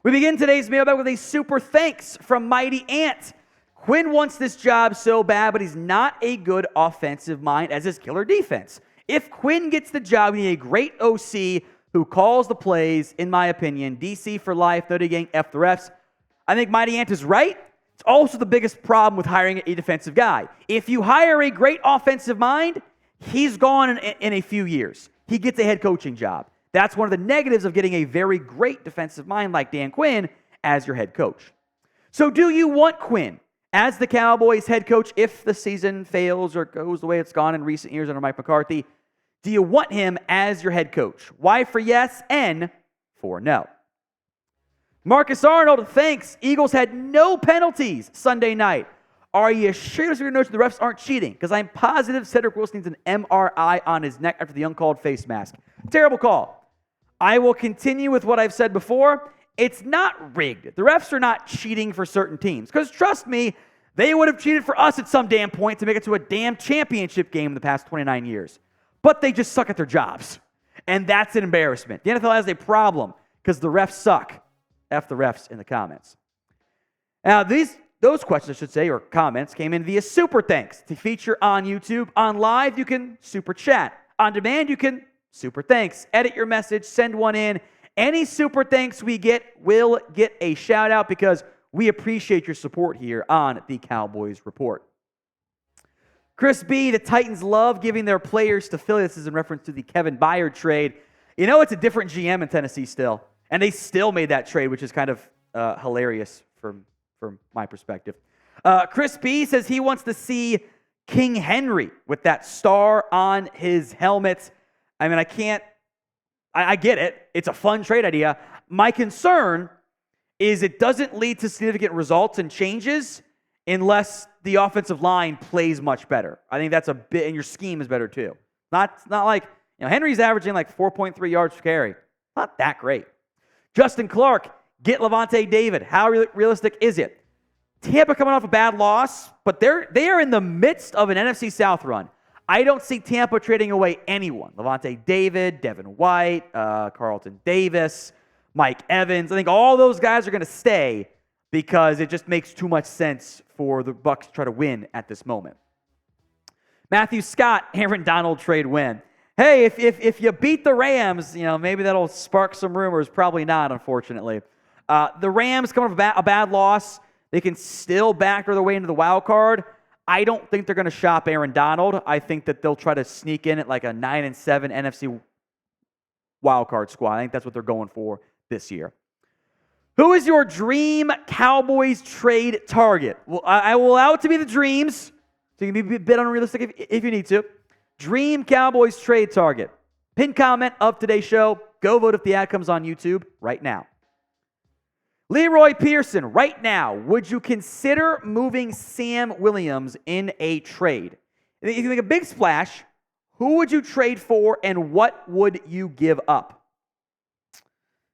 We begin today's mailbag with a super thanks from Mighty Ant. Quinn wants this job so bad, but he's not a good offensive mind as his killer defense. If Quinn gets the job, we need a great OC who calls the plays, in my opinion. DC for life, no digging, F the refs. I think Mighty Ant is right. It's also the biggest problem with hiring a defensive guy. If you hire a great offensive mind, he's gone in a few years. He gets a head coaching job. That's one of the negatives of getting a very great defensive mind like Dan Quinn as your head coach. So do you want Quinn as the Cowboys head coach if the season fails or goes the way it's gone in recent years under Mike McCarthy? Do you want him as your head coach? Y for yes, N for no. Marcus Arnold, thanks. Eagles had no penalties Sunday night. Are you sure the refs aren't cheating? Because I'm positive Cedric Wilson needs an MRI on his neck after the uncalled face mask. Terrible call. I will continue with what I've said before. It's not rigged. The refs are not cheating for certain teams. Because trust me, they would have cheated for us at some damn point to make it to a damn championship game in the past 29 years. But they just suck at their jobs. And that's an embarrassment. The NFL has a problem because the refs suck. F the refs in the comments. Now, those questions, I should say, or comments, came in via super thanks. To feature on YouTube, on live, you can super chat. On demand, you can super thanks. Edit your message, send one in. Any super thanks we get will get a shout out because we appreciate your support here on the Cowboys Report. Chris B., the Titans love giving their players to Philly. This is in reference to the Kevin Byard trade. You know, it's a different GM in Tennessee still. And they still made that trade, which is kind of hilarious from my perspective. Chris B. says he wants to see King Henry with that star on his helmet. I mean, I get it. It's a fun trade idea. My concern is it doesn't lead to significant results and changes unless the offensive line plays much better. I think that's a bit, and your scheme is better too. Not like, Henry's averaging like 4.3 yards per carry. Not that great. Justin Clark, get Lavonte David. How realistic is it? Tampa coming off a bad loss, but they are in the midst of an NFC South run. I don't see Tampa trading away anyone. Lavonte David, Devin White, Carlton Davis, Mike Evans. I think all those guys are going to stay because it just makes too much sense for the Bucs to try to win at this moment. Matthew Scott, Aaron Donald trade win. Hey, if you beat the Rams, maybe that'll spark some rumors. Probably not, unfortunately. The Rams coming off a bad loss. They can still backdoor their way into the wild card. I don't think they're going to shop Aaron Donald. I think that they'll try to sneak in at like a 9-7 NFC wild card squad. I think that's what they're going for this year. Who is your dream Cowboys trade target? Well, I will allow it to be the dreams, so you can be a bit unrealistic if you need to. Dream Cowboys trade target. Pin comment of today's show. Go vote if the ad comes on YouTube right now. Leroy Pearson, right now, would you consider moving Sam Williams in a trade? If you make a big splash, who would you trade for and what would you give up?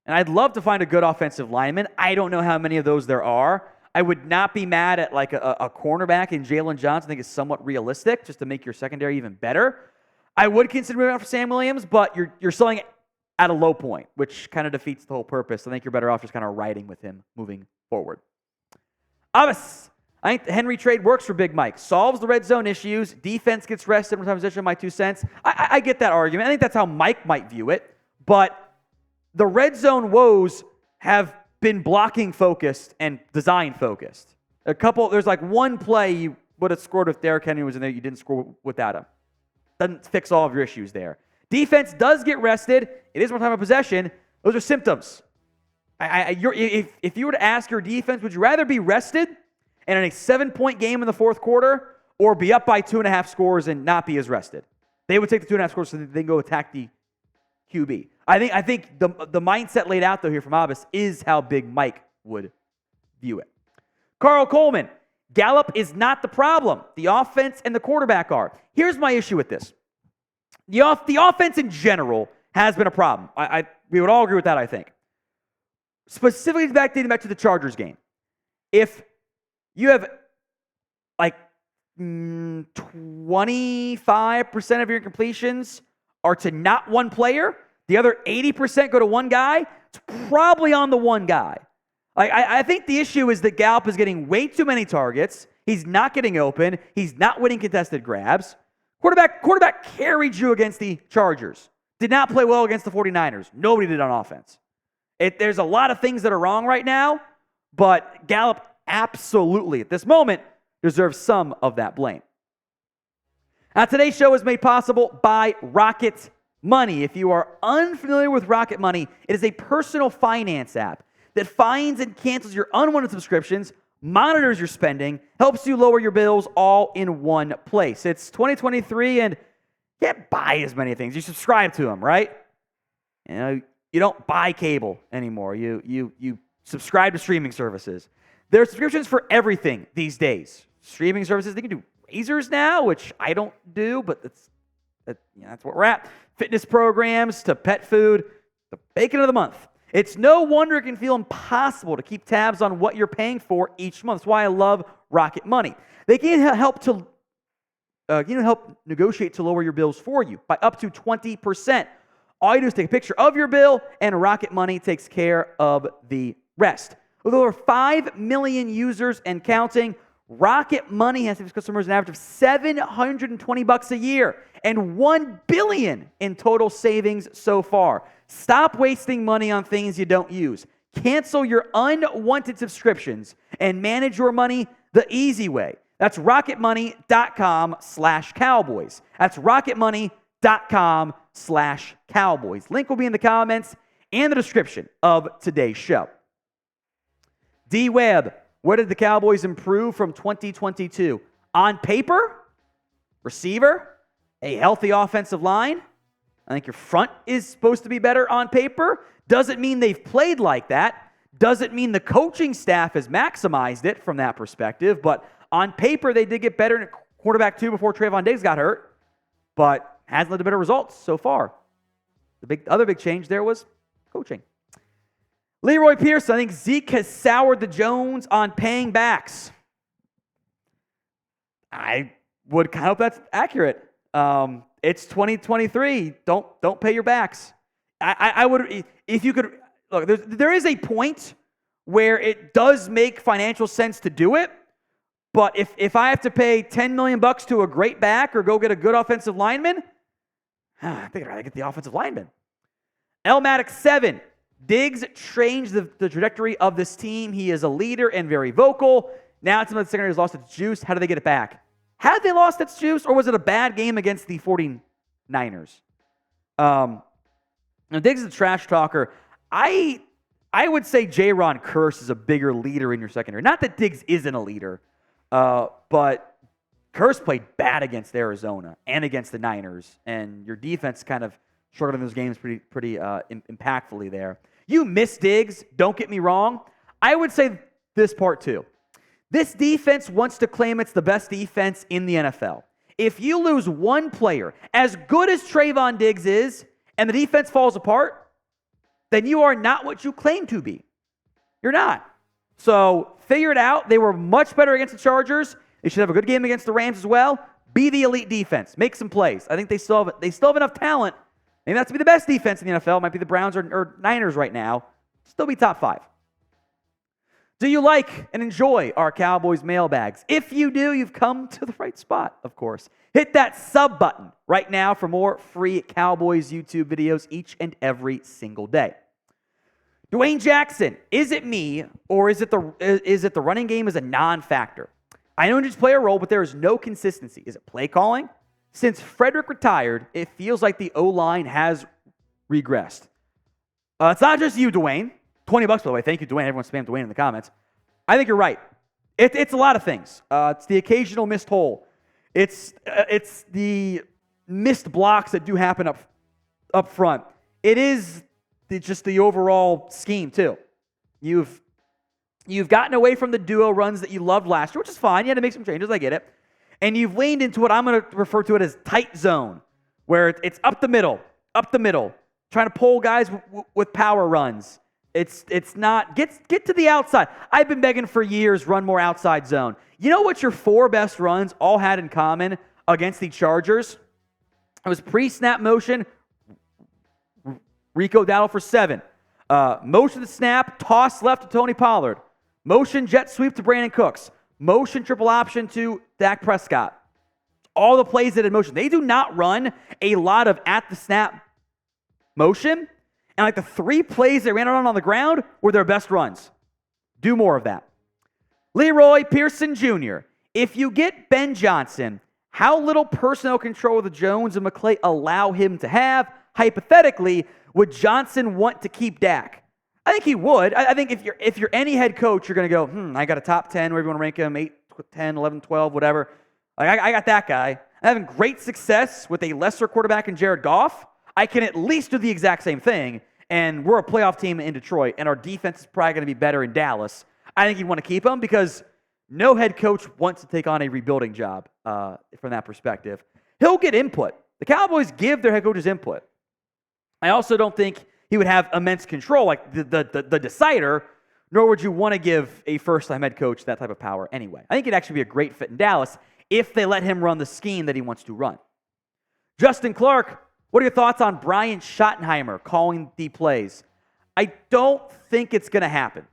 And I'd love to find a good offensive lineman. I don't know how many of those there are. I would not be mad at like a cornerback in Jalen Johnson. I think is somewhat realistic just to make your secondary even better. I would consider moving out for Sam Williams, but you're selling at a low point, which kind of defeats the whole purpose. I think you're better off just kind of riding with him moving forward. Abbas, I think the Henry trade works for Big Mike. Solves the red zone issues. Defense gets rested. Sometimes position, my 2 cents. I get that argument. I think that's how Mike might view it. But the red zone woes have been blocking focused and design focused. There's like one play you would have scored if Derrick Henry was in there. You didn't score without him. Doesn't fix all of your issues there. Defense does get rested. It is more time of possession. Those are symptoms. If you were to ask your defense, would you rather be rested and in a 7-point game in the fourth quarter or be up by 2.5 scores and not be as rested? They would take the 2.5 scores so that they can go attack the QB. I think the mindset laid out, though, here from Abbas is how Big Mike would view it. Carl Coleman, Gallup is not the problem. The offense and the quarterback are. Here's my issue with this. The offense in general has been a problem. We would all agree with that, I think. Specifically dating back to the Chargers game. If you have like 25% of your incompletions are to not one player, the other 80% go to one guy, it's probably on the one guy. Like, I think the issue is that Gallup is getting way too many targets. He's not getting open. He's not winning contested grabs. Quarterback carried you against the Chargers. Did not play well against the 49ers. Nobody did on offense. There's a lot of things that are wrong right now, but Gallup absolutely, at this moment, deserves some of that blame. Now, today's show is made possible by Rocket Money. If you are unfamiliar with Rocket Money, it is a personal finance app that finds and cancels your unwanted subscriptions, monitors your spending, helps you lower your bills all in one place. It's 2023 and you can't buy as many things. You subscribe to them, right? You know, you don't buy cable anymore. You subscribe to streaming services. There are subscriptions for everything these days. Streaming services, they can do razors now, which I don't do, but that's what we're at. Fitness programs to pet food, the bacon of the month. It's no wonder it can feel impossible to keep tabs on what you're paying for each month. That's why I love Rocket Money. They can help negotiate to lower your bills for you by up to 20%. All you do is take a picture of your bill, and Rocket Money takes care of the rest. With over 5 million users and counting, Rocket Money has given customers an average of $720 a year and $1 billion in total savings so far. Stop wasting money on things you don't use. Cancel your unwanted subscriptions and manage your money the easy way. That's rocketmoney.com/Cowboys. That's rocketmoney.com/Cowboys. Link will be in the comments and the description of today's show. D-Web, where did the Cowboys improve from 2022? On paper, receiver, a healthy offensive line. I think your front is supposed to be better on paper. Doesn't mean they've played like that. Doesn't mean the coaching staff has maximized it from that perspective. But on paper, they did get better in quarterback 2 before Lavonte David got hurt. But hasn't led to better results so far. The other big change there was coaching. Leroy Pearson, I think Zeke has soured the Jones on paying backs. I would kind of hope that's accurate. It's 2023. Don't pay your backs. I would, if you could, look, there is a point where it does make financial sense to do it, but if I have to pay $10 million to a great back or go get a good offensive lineman, I think I'd rather get the offensive lineman. Elmatic 7. Diggs changed the trajectory of this team. He is a leader and very vocal. Now it's the secondary has lost its juice. How do they get it back? Had they lost its juice, or was it a bad game against the 49ers? Diggs is a trash talker. I would say Jaron Kearse is a bigger leader in your secondary. Not that Diggs isn't a leader, but Kearse played bad against Arizona and against the Niners, and your defense kind of struggled in those games pretty impactfully there. You miss Diggs, don't get me wrong. I would say this part too. This defense wants to claim it's the best defense in the NFL. If you lose one player, as good as Trayvon Diggs is, and the defense falls apart, then you are not what you claim to be. You're not. So figure it out. They were much better against the Chargers. They should have a good game against the Rams as well. Be the elite defense. Make some plays. I think they still have enough talent. Maybe not to be the best defense in the NFL. It might be the Browns or Niners right now. Still be top 5. Do you like and enjoy our Cowboys mailbags? If you do, you've come to the right spot, of course. Hit that sub button right now for more free Cowboys YouTube videos each and every single day. Dwayne Jackson, is it me or is it the running game is a non-factor? I know injuries play a role, but there is no consistency. Is it play calling? Since Frederick retired, it feels like the O-line has regressed. It's not just you, Dwayne. $20, by the way. Thank you, Dwayne. Everyone spam Dwayne in the comments. I think you're right. It's a lot of things. It's the occasional missed hole. It's the missed blocks that do happen up front. It is just the overall scheme, too. You've gotten away from the duo runs that you loved last year, which is fine. You had to make some changes. I get it. And you've leaned into what I'm going to refer to it as tight zone, where it's up the middle, trying to pull guys with power runs. It's not, get to the outside. I've been begging for years, run more outside zone. You know what your 4 best runs all had in common against the Chargers? It was pre-snap motion, Rico Dowdle for 7. Motion to snap, toss left to Tony Pollard. Motion jet sweep to Brandon Cooks. Motion triple option to Dak Prescott. All the plays that in motion. They do not run a lot of at the snap motion. And like the 3 plays they ran on the ground were their best runs. Do more of that. Leroy Pearson Jr. If you get Ben Johnson, how little personnel control the Jones and McClay allow him to have? Hypothetically, would Johnson want to keep Dak? I think he would. I think if you're any head coach, you're going to go, I got a top 10, wherever you want to rank him, 8, 10, 11, 12, whatever. Like, I got that guy. I'm having great success with a lesser quarterback in Jared Goff. I can at least do the exact same thing, and we're a playoff team in Detroit, and our defense is probably going to be better in Dallas. I think you'd want to keep him because no head coach wants to take on a rebuilding job from that perspective. He'll get input. The Cowboys give their head coaches input. I also don't think he would have immense control like the decider, nor would you want to give a first-time head coach that type of power anyway. I think it'd actually be a great fit in Dallas if they let him run the scheme that he wants to run. Justin Clark, what are your thoughts on Brian Schottenheimer calling the plays? I don't think it's going to happen.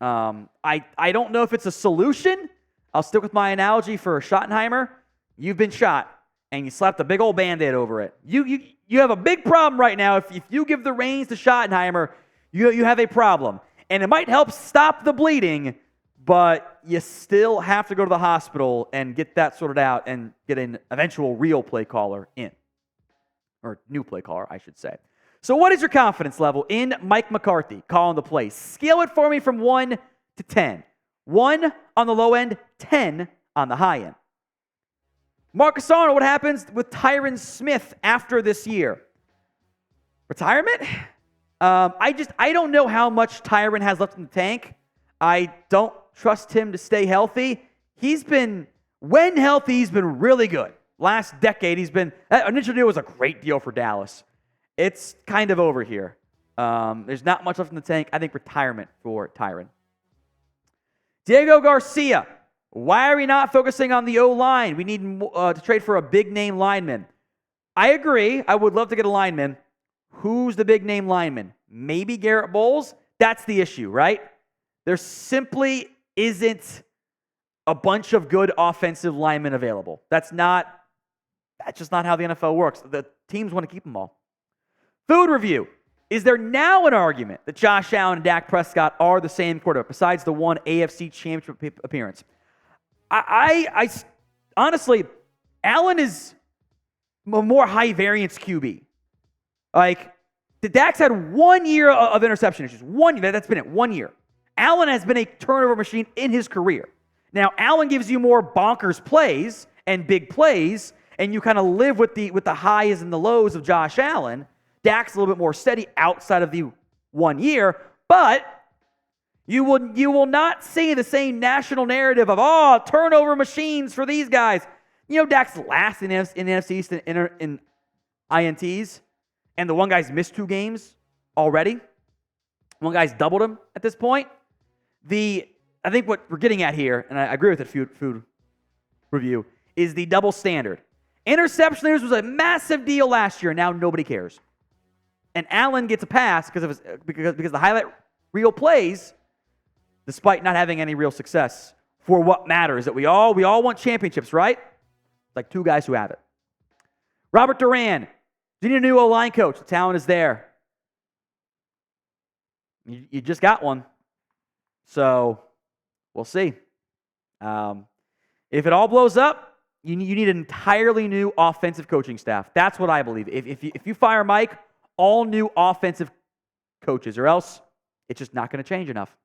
I don't know if it's a solution. I'll stick with my analogy for Schottenheimer. You've been shot, and you slapped a big old Band-Aid over it. You have a big problem right now. If you give the reins to Schottenheimer, you have a problem. And it might help stop the bleeding, but you still have to go to the hospital and get that sorted out and get an eventual real play caller in. Or new play caller, I should say. So what is your confidence level in Mike McCarthy calling the plays? Scale it for me from 1 to 10. 1 on the low end, 10 on the high end. Marcus Arnold, what happens with Tyron Smith after this year? Retirement? I don't know how much Tyron has left in the tank. I don't trust him to stay healthy. When healthy, he's been really good. Last decade, that initial deal was a great deal for Dallas. It's kind of over here. There's not much left in the tank. I think retirement for Tyron. Diego Garcia. Why are we not focusing on the O-line? We need to trade for a big-name lineman. I agree. I would love to get a lineman. Who's the big-name lineman? Maybe Garrett Bowles? That's the issue, right? There simply isn't a bunch of good offensive linemen available. That's just not how the NFL works. The teams want to keep them all. Food review. Is there now an argument that Josh Allen and Dak Prescott are the same quarterback besides the one AFC Championship appearance? I honestly, Allen is a more high variance QB. Like, the Dak's had 1 year of interception issues. 1 year. That's been it. 1 year. Allen has been a turnover machine in his career. Now, Allen gives you more bonkers plays and big plays, and you kind of live with the highs and the lows of Josh Allen. Dak's a little bit more steady outside of the 1 year, but you will not see the same national narrative of, turnover machines for these guys. You know, Dak's last in NFC East in INTs, and the one guy's missed 2 games already. One guy's doubled him at this point. I think what we're getting at here, and I agree with the food review, is the double standard. Interception leaders was a massive deal last year, and now nobody cares. And Allen gets a pass because the highlight reel plays, despite not having any real success for what matters. That we all want championships, right? Like 2 guys who have it. Robert Duran, do you need a new O-line coach? The talent is there. You just got one. So we'll see. If it all blows up, you need an entirely new offensive coaching staff. That's what I believe. If you fire Mike, all new offensive coaches, or else it's just not going to change enough.